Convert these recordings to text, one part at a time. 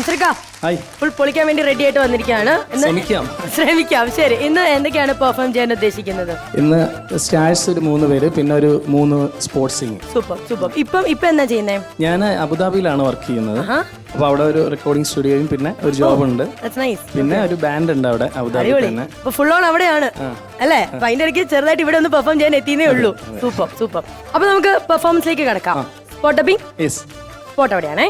അൻസർക്ക full പൊളിക്കാൻ വേണ്ടി ready ആയിട്ട് വന്നിരിക്കുകയാണ്. ശ്രമിക്കാം. ശരി, ഇന്ന് എന്തൊക്കെയാണ് പെർഫോം ചെയ്യാൻ ഉദ്ദേശിക്കുന്നത്? ഇന്ന് സ്റ്റാർസ് ഒരു 3 പേര്, പിന്നെ ഒരു 3 സ്പോർട്സ് സിംഗ്. സൂപ്പർ. ഇപ്പൊ എന്താ ചെയ്യുന്നേ? ഞാൻ അബുദാബിയിലാണ് വർക്ക് ചെയ്യുന്നത്. അപ്പൊ അവിടെ ഒരു റെക്കോർഡിംഗ് സ്റ്റുഡിയോയും പിന്നെ ഒരു ജോബ് ഉണ്ട്. പിന്നെ ഒരു ബാൻഡ് ഉണ്ട് അവിടെ അബുദാബി തന്നെ. ഫുൾ ഓൺ അവിടെയാണ് അല്ലേ? അപ്പൊ അതിന്റെ ഇടയ്ക്ക് ചെറുതായിട്ട് ഇവിടെ ഒന്ന് പെർഫോം ചെയ്യാൻ എത്തിയേ ഉള്ളൂ. സൂപ്പർ. അപ്പൊ നമുക്ക് പെർഫോമൻസിലേക്ക് കിടക്കാം. സ്പോട്ട് ഡബിംഗ് സ്പോട്ട് അവിടെയാണേ.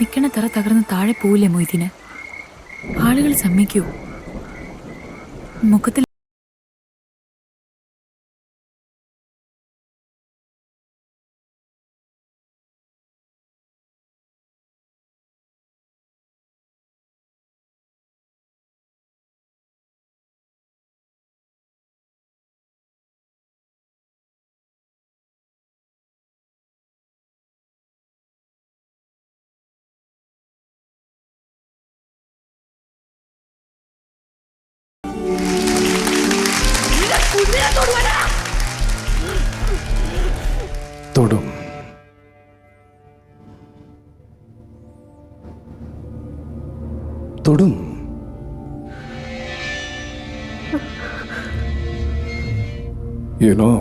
നിക്കണ തറ തകർന്ന് താഴെ പോവില്ലേ മൊയ്തീന്? ആളുകൾ സമ്മതിക്കൂ? മുഖത്തിൽ തൊടും. യുനോ,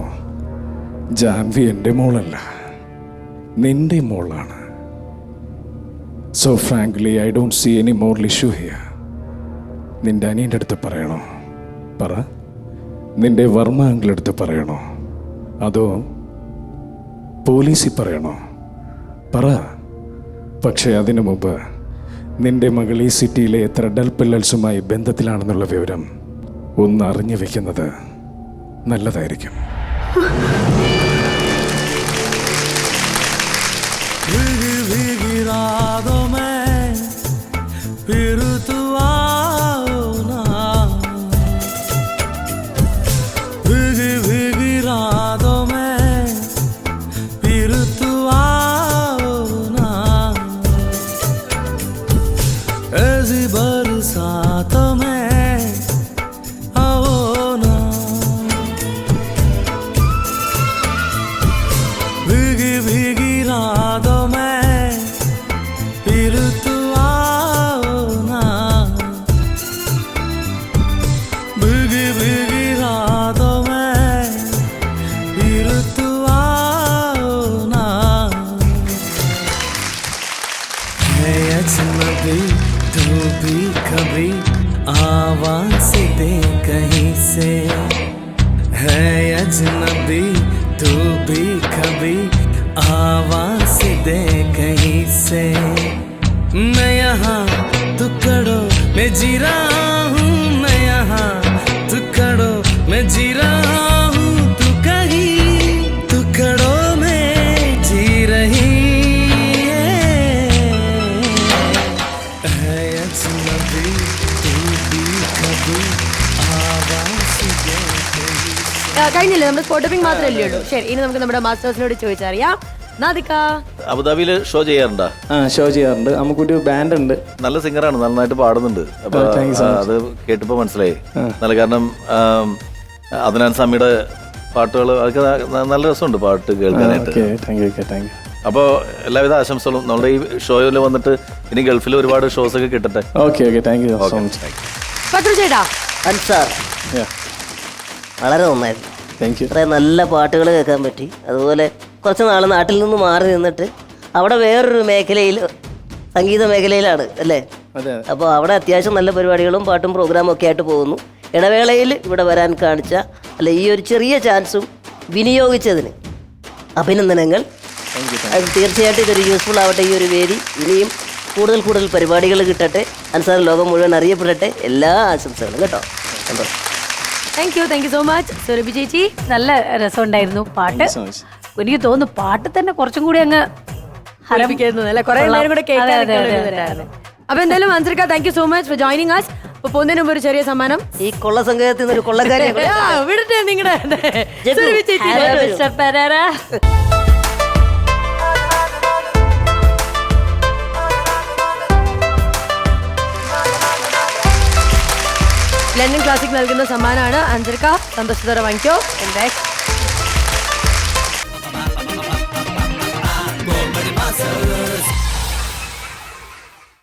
ജാൻവി എൻ്റെ മോളല്ല, നിന്റെ മോളാണ്. So frankly I don't see any more issue here. നിന്റെ അനിയൻ്റെ അടുത്ത് പറയണോ? പറ. നിന്റെ വർമ്മ അങ്കിളടുത്ത് പറയണോ, അതോ പോലീസിൽ പറയണോ? പറ. പക്ഷേ അതിനു മുമ്പ് നിന്റെ മകൾ ഈ സിറ്റിയിലെ എത്ര ഡൽപില്ലൽസുമായി ബന്ധത്തിലാണെന്നുള്ള വിവരം ഒന്ന് അറിഞ്ഞു വെക്കുന്നത് നല്ലതായിരിക്കും. आवाज़ दे कहीं से है अजनबी, तू भी कभी आवाज़ दे कहीं से. मैं यहाँ टुकड़ों में जी रहा हूँ, मैं यहाँ टुकड़ों में जी रहा हूँ, तू कहीं टुकड़ों में जी रही है अजनबी. കഴിഞ്ഞില്ലേ? നമ്മുടെ സ്പോട്ട് ഡബിംഗ് മാത്രമല്ലേ ഉള്ളൂ. ശരി, ഇനി നമുക്ക് നമ്മുടെ മാസ്റ്റേഴ്സിനോട് ചോദിച്ചറിയാം. അബുദാബിയില് ഷോ ചെയ്യാറുണ്ടോ? ഷോ ചെയ്യാറുണ്ട്. നമുക്കൊരു ബാൻഡ് ഉണ്ട്. നല്ല സിംഗറാണ്, നന്നായിട്ട് പാടുന്നുണ്ട്. അപ്പൊ അത് കേട്ടപ്പോ മനസ്സിലായി നല്ല. കാരണം അദ്നാൻ സാമിയുടെ പാട്ടുകൾ അതൊക്കെ നല്ല രസമുണ്ട് പാട്ട് കേൾക്കാനായിട്ട്. അപ്പോൾ എല്ലാവിധ ആശംസകളും. നമ്മുടെ ഈ ഷോയിൽ വന്നിട്ട് ഇനി ഗൾഫിൽ ഒരുപാട് ഷോസ് ഒക്കെ കിട്ടട്ടെ. വളരെ നന്നായിരുന്നു. ഇത്രയും നല്ല പാട്ടുകൾ കേൾക്കാൻ പറ്റി. അതുപോലെ കുറച്ച് നാൾ നാട്ടിൽ നിന്ന് മാറി നിന്നിട്ട് അവിടെ വേറൊരു മേഖലയിൽ, സംഗീത മേഖലയിലാണ് അല്ലേ? അപ്പോൾ അവിടെ അത്യാവശ്യം നല്ല പരിപാടികളും പാട്ടും പ്രോഗ്രാമും ഒക്കെ ആയിട്ട് പോകുന്നു. ഇടവേളയിൽ ഇവിടെ വരാൻ കാണിച്ച ഈ ഒരു ചെറിയ ചാൻസും വിനിയോഗിച്ചതിന് അഭിനന്ദനങ്ങൾ. തീർച്ചയായിട്ടും ഇതൊരു യൂസ്ഫുൾ ആവട്ടെ ഈ ഒരു വേദി. ഇനിയും കൂടുതൽ പരിപാടികൾ കിട്ടട്ടെ. അൻസാർ ലോകം മുഴുവൻ അറിയപ്പെടട്ടെ. എല്ലാ ആശംസകളും കേട്ടോ. സന്തോഷം. Thank you so much Surabhi ചേച്ചി. നല്ല രസമുണ്ടായിരുന്നു പാട്ട്. എനിക്ക് തോന്നുന്നു പാട്ട് തന്നെ കുറച്ചും കൂടി അങ്ങ് അപ്പൊ എന്തായാലും അൻസർക്ക, thank you so much for joining us. അപ്പൊ പോകുന്നതിന് മുമ്പ് ഒരു ചെറിയ സമ്മാനം. ഈ കൊള്ള സംഘത്തിൽ നിന്ന് ഒരു കൊള്ളക്കാരി വിടട്ടെ നിങ്ങളുടെ സുരഭി ചേച്ചി. ലണ്ടൻ ക്ലാസിക് നൽകുന്ന സമ്മാനമാണ്. അഞ്ജലിക്ക സന്തോഷത്തോടെ വാങ്ങിക്കോ.